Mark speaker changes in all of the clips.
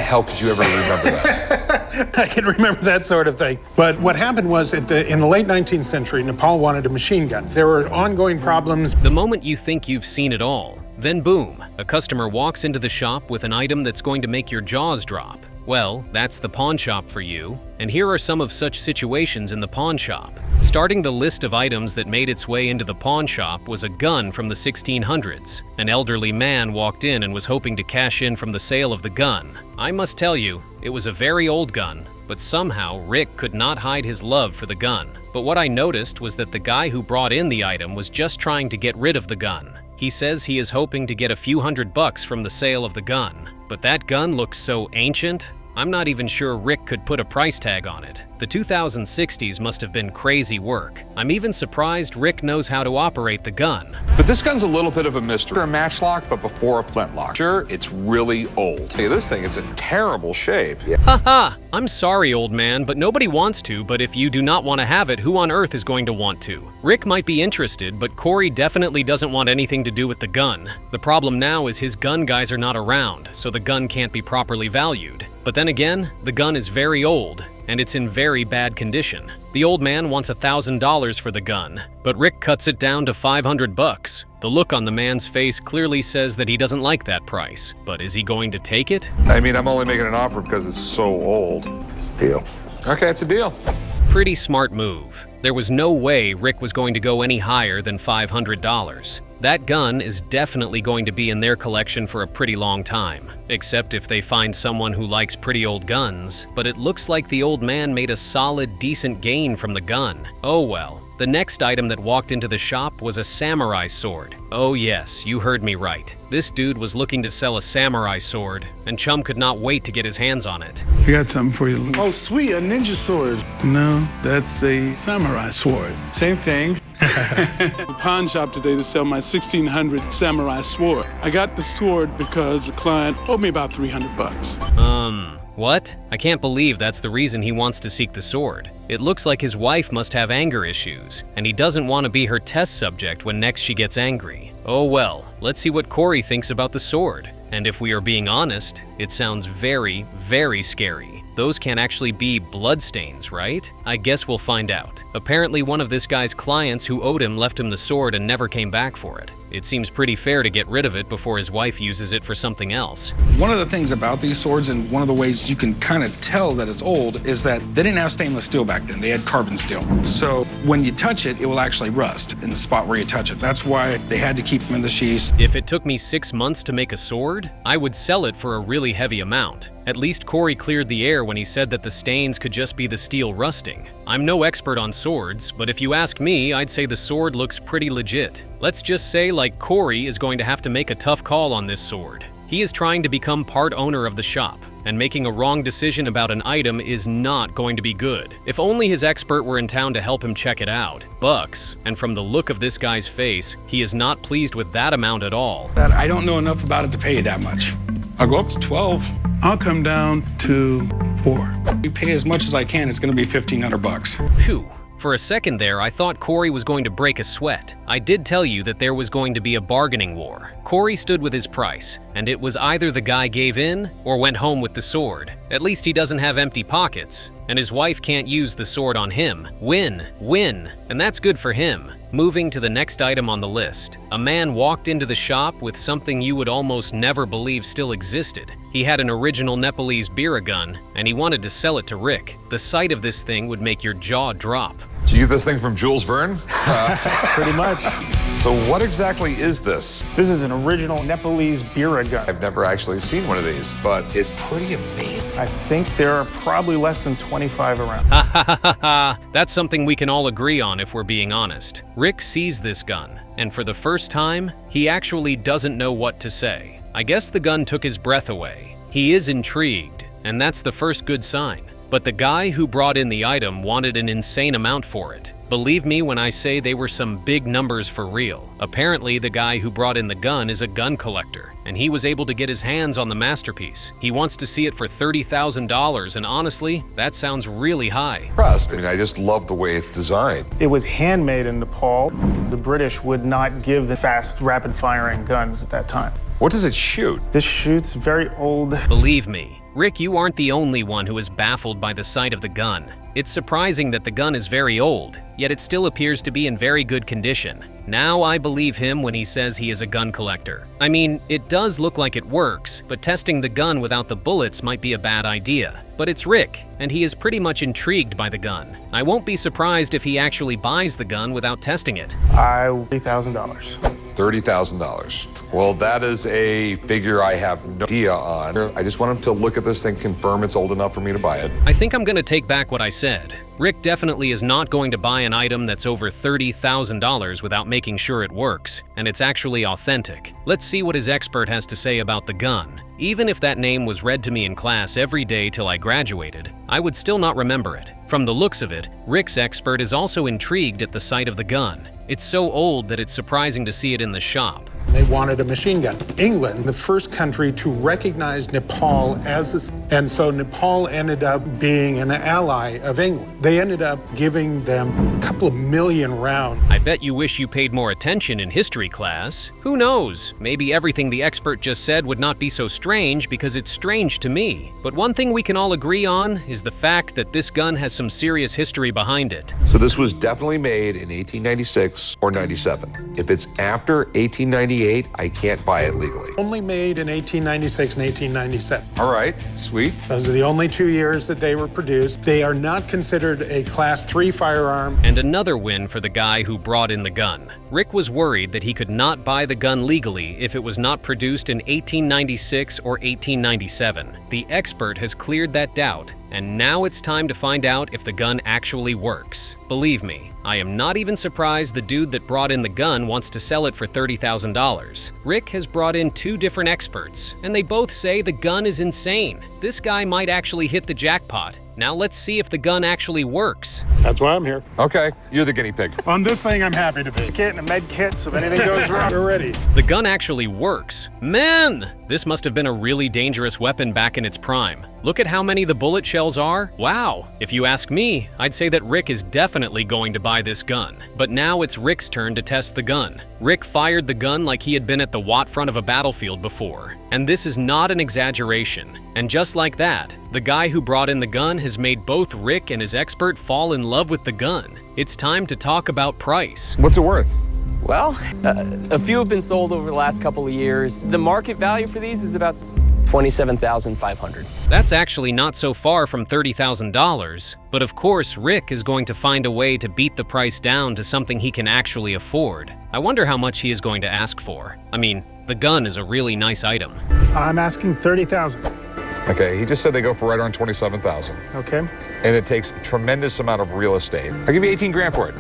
Speaker 1: hell could you ever remember that?
Speaker 2: I can remember that sort of thing. But what happened was in the late 19th century, Nepal wanted a machine gun. There were ongoing problems.
Speaker 3: The moment you think you've seen it all, then boom, a customer walks into the shop with an item that's going to make your jaws drop. Well, that's the pawn shop for you, and here are some of such situations in the pawn shop. Starting the list of items that made its way into the pawn shop was a gun from the 1600s. An elderly man walked in and was hoping to cash in from the sale of the gun. I must tell you, it was a very old gun, but somehow Rick could not hide his love for the gun. But what I noticed was that the guy who brought in the item was just trying to get rid of the gun. He says he is hoping to get a few $100 from the sale of the gun. But that gun looks so ancient, I'm not even sure Rick could put a price tag on it. The 2060s must have been crazy work. I'm even surprised Rick knows how to operate the gun.
Speaker 1: But this gun's a little bit of a mystery. A matchlock, but before a flintlock. Sure, it's really old. Hey, this thing, it's in terrible shape.
Speaker 3: Haha, I'm sorry, old man, but nobody wants to, but if you do not want to have it, who on earth is going to want to? Rick might be interested, but Corey definitely doesn't want anything to do with the gun. The problem now is his gun guys are not around, so the gun can't be properly valued. But then again, the gun is very old, and it's in very bad condition. The old man wants $1,000 for the gun, but Rick cuts it down to $500. The look on the man's face clearly says that he doesn't like that price, but is he going to take it?
Speaker 1: I mean, I'm only making an offer because it's so old. Deal. Okay, it's a deal.
Speaker 3: Pretty smart move. There was no way Rick was going to go any higher than $500. That gun is definitely going to be in their collection for a pretty long time, except if they find someone who likes pretty old guns, but it looks like the old man made a solid, decent gain from the gun. Oh well. The next item that walked into the shop was a samurai sword. Oh yes, you heard me right. This dude was looking to sell a samurai sword, and Chum could not wait to get his hands on it.
Speaker 4: I got something for you.
Speaker 5: Oh, sweet, a ninja sword.
Speaker 4: No, that's a samurai sword.
Speaker 5: Same thing.
Speaker 4: The pawn shop today to sell my 1600 samurai sword. I got the sword because the client owed me about $300.
Speaker 3: What? I can't believe that's the reason he wants to seek the sword. It looks like his wife must have anger issues, and he doesn't want to be her test subject when next she gets angry. Oh well, let's see what Corey thinks about the sword. And if we are being honest, it sounds very, very scary. Those can't actually be bloodstains, right? I guess we'll find out. Apparently one of this guy's clients who owed him left him the sword and never came back for it. It seems pretty fair to get rid of it before his wife uses it for something else.
Speaker 6: One of the things about these swords, and one of the ways you can kind of tell that it's old, is that they didn't have stainless steel back then. They had carbon steel. So when you touch it, it will actually rust in the spot where you touch it. That's why they had to keep them in the sheaths.
Speaker 3: If it took me 6 months to make a sword, I would sell it for a really heavy amount. At least Corey cleared the air when he said that the stains could just be the steel rusting. I'm no expert on swords, but if you ask me, I'd say the sword looks pretty legit. Let's just say like Corey is going to have to make a tough call on this sword. He is trying to become part owner of the shop, and making a wrong decision about an item is not going to be good. If only his expert were in town to help him check it out. Bucks, and from the look of this guy's face, he is not pleased with that amount at all.
Speaker 6: I don't know enough about it to pay you that much. I'll go up to 12.
Speaker 4: I'll come down to 4.
Speaker 6: You pay as much as I can, it's gonna be $1,500.
Speaker 3: Phew. For a second there, I thought Corey was going to break a sweat. I did tell you that there was going to be a bargaining war. Corey stood with his price, and it was either the guy gave in or went home with the sword. At least he doesn't have empty pockets, and his wife can't use the sword on him. Win, win, and that's good for him. Moving to the next item on the list, a man walked into the shop with something you would almost never believe still existed. He had an original Nepalese Bira gun, and he wanted to sell it to Rick. The sight of this thing would make your jaw drop.
Speaker 1: Did you get this thing from Jules Verne?
Speaker 5: Pretty much.
Speaker 1: So what exactly is this?
Speaker 5: This is an original Nepalese Bira gun.
Speaker 1: I've never actually seen one of these, but it's pretty amazing.
Speaker 5: I think there are probably less than 25 around.
Speaker 3: Ha ha ha ha ha! That's something we can all agree on if we're being honest. Rick sees this gun, and for the first time, he actually doesn't know what to say. I guess the gun took his breath away. He is intrigued, and that's the first good sign. But the guy who brought in the item wanted an insane amount for it. Believe me when I say they were some big numbers for real. Apparently, the guy who brought in the gun is a gun collector, and he was able to get his hands on the masterpiece. He wants to see it for $30,000, and honestly, that sounds really high.
Speaker 1: I mean, I just love the way it's designed.
Speaker 5: It was handmade in Nepal. The British would not give the fast, rapid-firing guns at that time.
Speaker 1: What does it shoot?
Speaker 5: This shoots very old.
Speaker 3: Believe me, Rick, you aren't the only one who is baffled by the sight of the gun. It's surprising that the gun is very old, yet it still appears to be in very good condition. Now I believe him when he says he is a gun collector. I mean, it does look like it works, but testing the gun without the bullets might be a bad idea. But it's Rick, and he is pretty much intrigued by the gun. I won't be surprised if he actually buys the gun without testing it.
Speaker 5: $30,000.
Speaker 1: $30,000. Well, that is a figure I have no idea on. I just want him to look at this thing, confirm it's old enough for me to buy it.
Speaker 3: I think I'm gonna take back what I said. Rick definitely is not going to buy an item that's over $30,000 without making sure it works, and it's actually authentic. Let's see what his expert has to say about the gun. Even if that name was read to me in class every day till I graduated, I would still not remember it. From the looks of it, Rick's expert is also intrigued at the sight of the gun. It's so old that it's surprising to see it in the shop.
Speaker 2: They wanted a machine gun. England, the first country to recognize Nepal as and so Nepal ended up being an ally of England. They ended up giving them a couple of million rounds.
Speaker 3: I bet you wish you paid more attention in history class. Who knows? Maybe everything the expert just said would not be so strange because it's strange to me. But one thing we can all agree on is the fact that this gun has some serious history behind it.
Speaker 1: So this was definitely made in 1896 or 97. If it's after 1898, I can't buy it legally.
Speaker 2: Only made in 1896 and 1897.
Speaker 1: All right, sweet.
Speaker 2: Those are the only 2 years that they were produced. They are not considered a Class 3 firearm.
Speaker 3: And another win for the guy who brought in the gun. Rick was worried that he could not buy the gun legally if it was not produced in 1896 or 1897. The expert has cleared that doubt, and now it's time to find out if the gun actually works. Believe me, I am not even surprised the dude that brought in the gun wants to sell it for $30,000. Rick has brought in 2 different experts, and they both say the gun is insane. This guy might actually hit the jackpot. Now let's see if the gun actually works.
Speaker 2: That's why I'm here.
Speaker 1: Okay, you're the guinea pig.
Speaker 2: On this thing, I'm happy to be.
Speaker 5: Kit and a med kit, so if anything goes wrong,
Speaker 2: We're ready.
Speaker 3: The gun actually works. Man! This must have been a really dangerous weapon back in its prime. Look at how many the bullet shells are. Wow! If you ask me, I'd say that Rick is definitely going to buy this gun. But now it's Rick's turn to test the gun. Rick fired the gun like he had been at the watt front of a battlefield before. And this is not an exaggeration. And just like that, the guy who brought in the gun has made both Rick and his expert fall in love with the gun. It's time to talk about price.
Speaker 1: What's it worth?
Speaker 7: Well, a few have been sold over the last couple of years. The market value for these is about $27,500.
Speaker 3: That's actually not so far from $30,000, but of course Rick is going to find a way to beat the price down to something he can actually afford. I wonder how much he is going to ask for. I mean, the gun is a really nice item.
Speaker 5: I'm asking $30,000.
Speaker 1: Okay, he just said they go for right around 27,000.
Speaker 5: Okay.
Speaker 1: And it takes a tremendous amount of real estate. I'll give you 18 grand for it.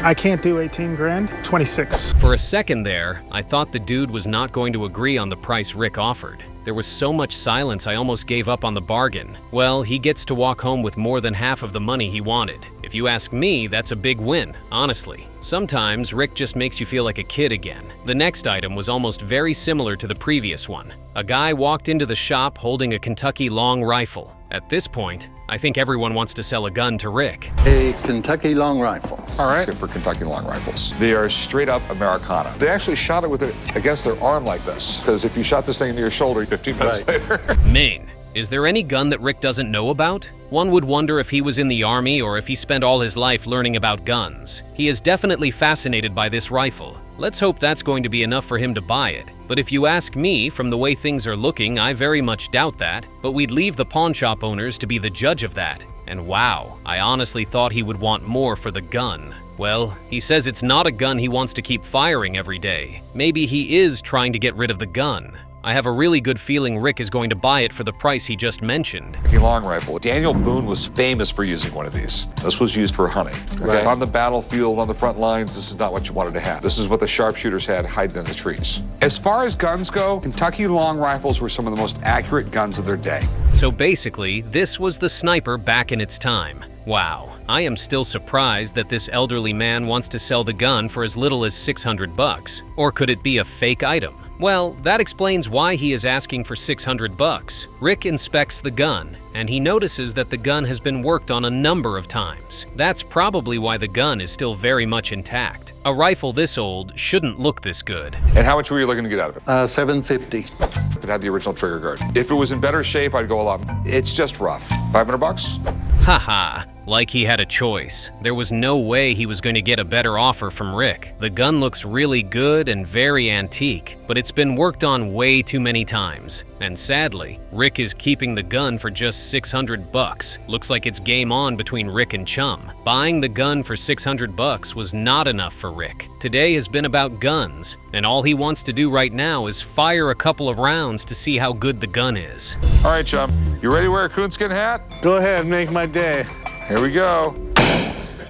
Speaker 5: I can't do 18 grand. 26.
Speaker 3: For a second there, I thought the dude was not going to agree on the price Rick offered. There was so much silence I almost gave up on the bargain. Well, he gets to walk home with more than half of the money he wanted. If you ask me, that's a big win, honestly. Sometimes Rick just makes you feel like a kid again. The next item was almost very similar to the previous one. A guy walked into the shop holding a Kentucky long rifle. At this point, I think everyone wants to sell a gun to Rick.
Speaker 8: A Kentucky long rifle.
Speaker 1: All right, for Kentucky long rifles. They are straight up Americana. They actually shot it with it against their arm like this, because if you shot this thing into your shoulder 15 minutes later.
Speaker 3: Maine. Is there any gun that Rick doesn't know about? One would wonder if he was in the army or if he spent all his life learning about guns. He is definitely fascinated by this rifle. Let's hope that's going to be enough for him to buy it. But if you ask me, from the way things are looking, I very much doubt that. But we'd leave the pawn shop owners to be the judge of that. And wow, I honestly thought he would want more for the gun. Well, he says it's not a gun he wants to keep firing every day. Maybe he is trying to get rid of the gun. I have a really good feeling Rick is going to buy it for the price he just mentioned.
Speaker 1: Long rifle. Daniel Boone was famous for using one of these. This was used for hunting. Okay?
Speaker 2: Right.
Speaker 1: On the battlefield, on the front lines, this is not what you wanted to have. This is what the sharpshooters had hiding in the trees. As far as guns go, Kentucky long rifles were some of the most accurate guns of their day.
Speaker 3: So basically, this was the sniper back in its time. Wow, I am still surprised that this elderly man wants to sell the gun for as little as $600. Or could it be a fake item? Well, that explains why he is asking for 600 bucks. Rick inspects the gun, and he notices that the gun has been worked on a number of times. That's probably why the gun is still very much intact. A rifle this old shouldn't look this good.
Speaker 1: And how much were you looking to get out of it?
Speaker 8: $750.
Speaker 1: If it had the original trigger guard. If it was in better shape, I'd go a lot. It's just rough. 500 bucks?
Speaker 3: Haha, like he had a choice. There was no way he was going to get a better offer from Rick. The gun looks really good and very antique, but it's been worked on way too many times. And sadly, Rick is keeping the gun for just 600 bucks. Looks like it's game on between Rick and Chum. Buying the gun for 600 bucks was not enough for Rick. Today has been about guns, and all he wants to do right now is fire a couple of rounds to see how good the gun is.
Speaker 1: All right, Chum. You ready to wear a coonskin hat?
Speaker 5: Go ahead, make my day.
Speaker 1: Here we go.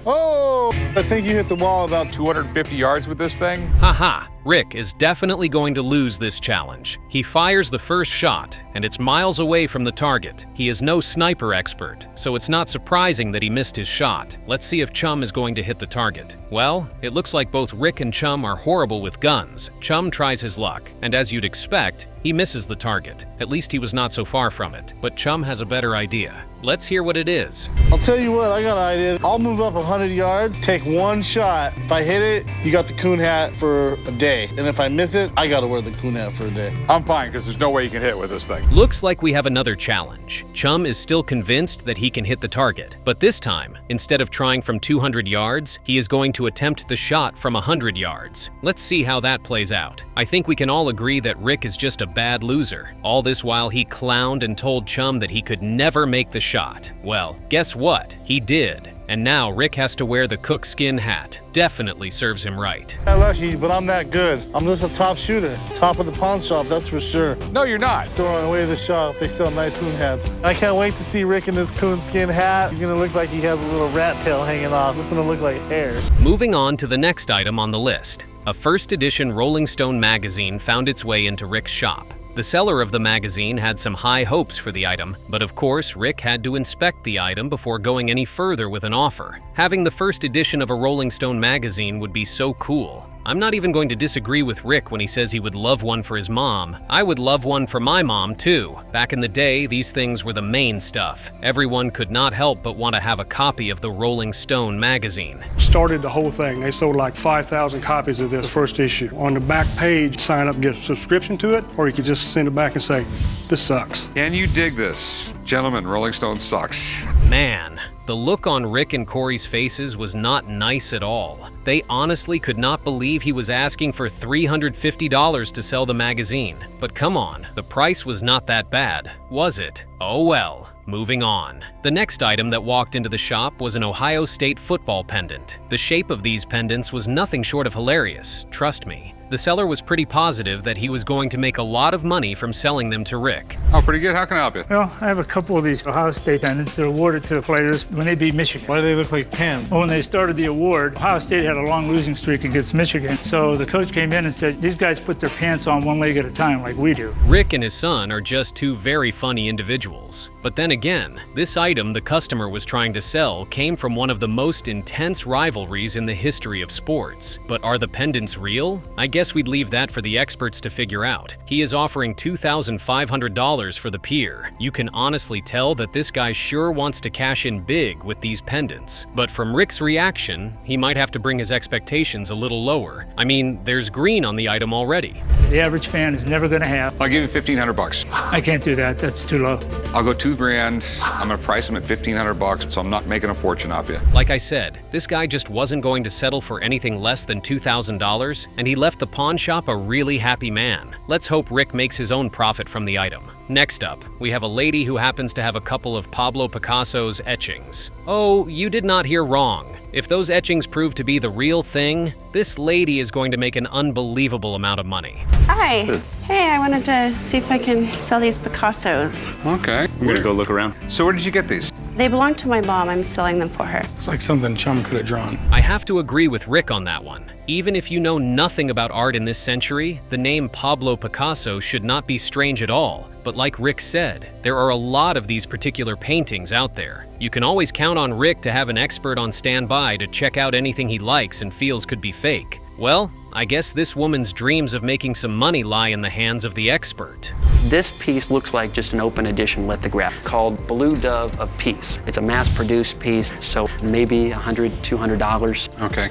Speaker 5: Oh, I think you hit the wall about
Speaker 1: 250 yards with this thing?
Speaker 3: Haha, Rick is definitely going to lose this challenge. He fires the first shot, and it's miles away from the target. He is no sniper expert, so it's not surprising that he missed his shot. Let's see if Chum is going to hit the target. Well, it looks like both Rick and Chum are horrible with guns. Chum tries his luck, and as you'd expect, he misses the target. At least he was not so far from it. But Chum has a better idea. Let's hear what it is.
Speaker 5: I'll tell you what, I got an idea. I'll move up 100 yards, take one shot. If I hit it, you got the coon hat for a day. And if I miss it, I gotta wear the coon hat for a day.
Speaker 1: I'm fine, because there's no way you can hit with this thing.
Speaker 3: Looks like we have another challenge. Chum is still convinced that he can hit the target. But this time, instead of trying from 200 yards, he is going to attempt the shot from 100 yards. Let's see how that plays out. I think we can all agree that Rick is just a bad loser. All this while he clowned and told Chum that he could never make the shot. Well, guess what? He did. And now Rick has to wear the coonskin hat. Definitely serves him right.
Speaker 5: I'm lucky, but I'm that good. I'm just a top shooter. Top of the pawn shop, that's for sure.
Speaker 1: No, you're not.
Speaker 5: Throwing away the shop, they sell nice coon hats. I can't wait to see Rick in this coonskin hat. He's gonna look like he has a little rat tail hanging off. It's gonna look like hair.
Speaker 3: Moving on to the next item on the list. A first edition Rolling Stone magazine found its way into Rick's shop. The seller of the magazine had some high hopes for the item, but of course Rick had to inspect the item before going any further with an offer. Having the first edition of a Rolling Stone magazine would be so cool. I'm not even going to disagree with Rick when he says he would love one for his mom. I would love one for my mom too. Back in the day, these things were the main stuff. Everyone could not help but want to have a copy of the Rolling Stone magazine.
Speaker 9: Started the whole thing. They sold like 5,000 copies of this first issue. On the back page, sign up, get a subscription to it, or you could just send it back and say, this sucks.
Speaker 1: Can you dig this? Gentlemen, Rolling Stone sucks.
Speaker 3: Man, the look on Rick and Corey's faces was not nice at all. They honestly could not believe he was asking for $350 to sell the magazine. But come on, the price was not that bad, was it? Oh well. Moving on. The next item that walked into the shop was an Ohio State football pendant. The shape of these pendants was nothing short of hilarious, trust me. The seller was pretty positive that he was going to make a lot of money from selling them to Rick.
Speaker 1: Oh, pretty good. How can I help you?
Speaker 10: Well, I have a couple of these Ohio State pendants that are awarded to the players when they beat Michigan.
Speaker 5: Why do they look like pants?
Speaker 10: Well, when they started the award, Ohio State had a long losing streak against Michigan. So the coach came in and said, these guys put their pants on one leg at a time like we do.
Speaker 3: Rick and his son are just two very funny individuals. But then again, this item the customer was trying to sell came from one of the most intense rivalries in the history of sports. But are the pendants real? I guess we'd leave that for the experts to figure out. He is offering $2,500 for the pier. You can honestly tell that this guy sure wants to cash in big with these pendants. But from Rick's reaction, he might have to bring his expectations a little lower. I mean, there's green on the item already.
Speaker 10: The average fan is never going to have.
Speaker 1: I'll give you 1,500 bucks.
Speaker 10: I can't do that. That's too low.
Speaker 1: I'll go $2,000. I'm gonna price him at 1,500 bucks, so I'm not making a fortune off you.
Speaker 3: Like I said, this guy just wasn't going to settle for anything less than $2,000, and he left the pawn shop a really happy man. Let's hope Rick makes his own profit from the item. Next up, we have a lady who happens to have a couple of Pablo Picasso's etchings. Oh, you did not hear wrong. If those etchings prove to be the real thing, this lady is going to make an unbelievable amount of money.
Speaker 11: Hi. Hey, I wanted to see if I can sell these Picassos.
Speaker 1: Okay.
Speaker 12: I'm gonna go look around.
Speaker 1: So where did you get these?
Speaker 11: They belong to my mom. I'm selling them for her.
Speaker 6: It's like something Chum could have drawn.
Speaker 3: I have to agree with Rick on that one. Even if you know nothing about art in this century, the name Pablo Picasso should not be strange at all. But like Rick said, there are a lot of these particular paintings out there. You can always count on Rick to have an expert on standby to check out anything he likes and feels could be fake. Well, I guess this woman's dreams of making some money lie in the hands of the expert.
Speaker 12: This piece looks like just an open edition lithograph called Blue Dove of Peace. It's a mass-produced piece, so maybe $100, $200.
Speaker 1: Okay.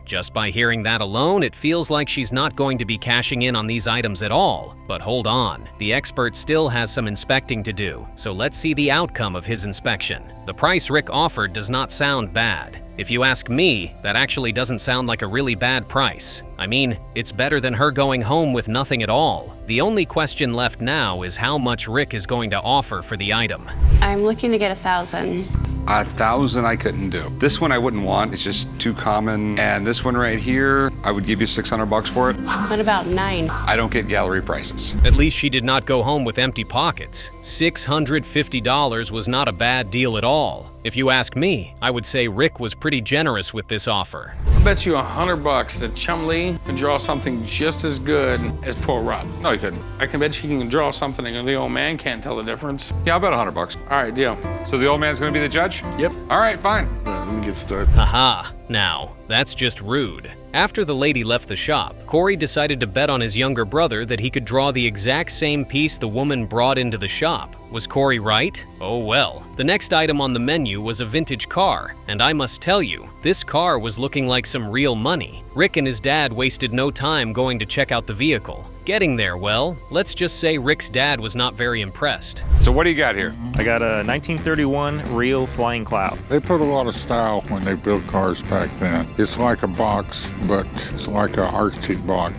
Speaker 3: Just by hearing that alone, it feels like she's not going to be cashing in on these items at all. But hold on, the expert still has some inspecting to do, so let's see the outcome of his inspection. The price Rick offered does not sound bad. If you ask me, that actually doesn't sound like a really bad price. I mean, it's better than her going home with nothing at all. The only question left now is how much Rick is going to offer for the item.
Speaker 11: I'm looking to get 1,000.
Speaker 1: 1,000 I couldn't do. This one I wouldn't want, it's just too common. And this one right here, I would give you $600 for it.
Speaker 11: What about 9?
Speaker 1: I don't get gallery prices.
Speaker 3: At least she did not go home with empty pockets. $650 was not a bad deal at all. If you ask me, I would say Rick was pretty generous with this offer.
Speaker 6: I bet you $100 that Chum Lee can draw something just as good as poor Rob.
Speaker 1: No, you couldn't.
Speaker 6: I can bet you can draw something and the old man can't tell the difference.
Speaker 1: Yeah, I'll bet $100.
Speaker 6: All right, deal.
Speaker 1: So the old man's gonna be the judge?
Speaker 6: Yep.
Speaker 1: All right, fine.
Speaker 5: Let me get started.
Speaker 3: Haha, now, that's just rude. After the lady left the shop, Corey decided to bet on his younger brother that he could draw the exact same piece the woman brought into the shop. Was Corey right? Oh well. The next item on the menu was a vintage car, and I must tell you, this car was looking like some real money. Rick and his dad wasted no time going to check out the vehicle. Getting there, well, let's just say Rick's dad was not very impressed.
Speaker 1: So what do you got here?
Speaker 13: I got a 1931 Rio Flying Cloud.
Speaker 14: They put a lot of style when they built cars back then. It's like a box, but it's like an Arctic box.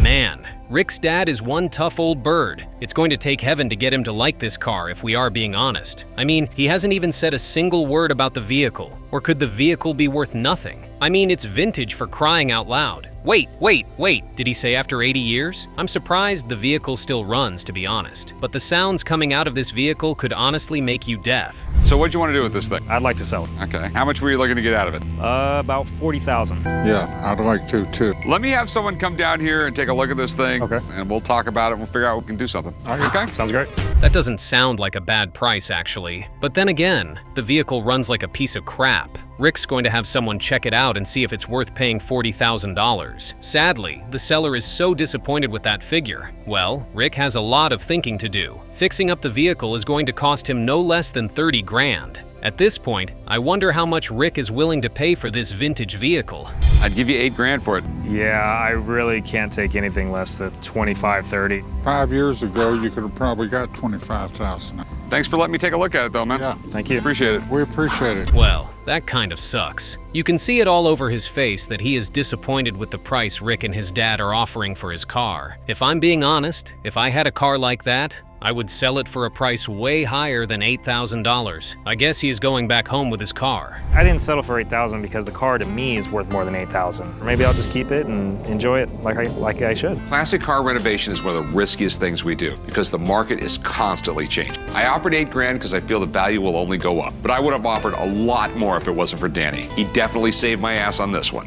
Speaker 3: Man, Rick's dad is one tough old bird. It's going to take heaven to get him to like this car if we are being honest. I mean, he hasn't even said a single word about the vehicle. Or could the vehicle be worth nothing? I mean, it's vintage for crying out loud. Wait, did he say after 80 years? I'm surprised the vehicle still runs, to be honest. But the sounds coming out of this vehicle could honestly make you deaf.
Speaker 1: So what'd you want to do with this thing?
Speaker 13: I'd like to sell it.
Speaker 1: Okay. How much were you looking to get out of it?
Speaker 13: About 40,000.
Speaker 14: Yeah, I'd like to too.
Speaker 1: Let me have someone come down here and take a look at this thing.
Speaker 13: Okay.
Speaker 1: And we'll talk about it and we'll figure out if we can do something.
Speaker 13: All right.
Speaker 1: Okay?
Speaker 13: Sounds great.
Speaker 3: That doesn't sound like a bad price, actually. But then again, the vehicle runs like a piece of crap. Rick's going to have someone check it out and see if it's worth paying $40,000. Sadly, the seller is so disappointed with that figure. Well, Rick has a lot of thinking to do. Fixing up the vehicle is going to cost him no less than 30 grand. At this point, I wonder how much Rick is willing to pay for this vintage vehicle.
Speaker 1: I'd give you 8 grand for it.
Speaker 13: Yeah, I really can't take anything less than 25, 30.
Speaker 14: 5 years ago, you could have probably got 25,000.
Speaker 1: Thanks for letting me take a look at it though, man.
Speaker 14: Yeah.
Speaker 13: Thank you.
Speaker 1: Appreciate it.
Speaker 14: We appreciate it.
Speaker 3: Well, that kind of sucks. You can see it all over his face that he is disappointed with the price Rick and his dad are offering for his car. If I'm being honest, if I had a car like that, I would sell it for a price way higher than $8,000. I guess he is going back home with his car.
Speaker 13: I didn't settle for $8,000 because the car to me is worth more than $8,000. Or maybe I'll just keep it and enjoy it like I should.
Speaker 1: Classic car renovation is one of the riskiest things we do because the market is constantly changing. I offered 8 grand because I feel the value will only go up, but I would have offered a lot more if it wasn't for Danny. He definitely saved my ass on this one.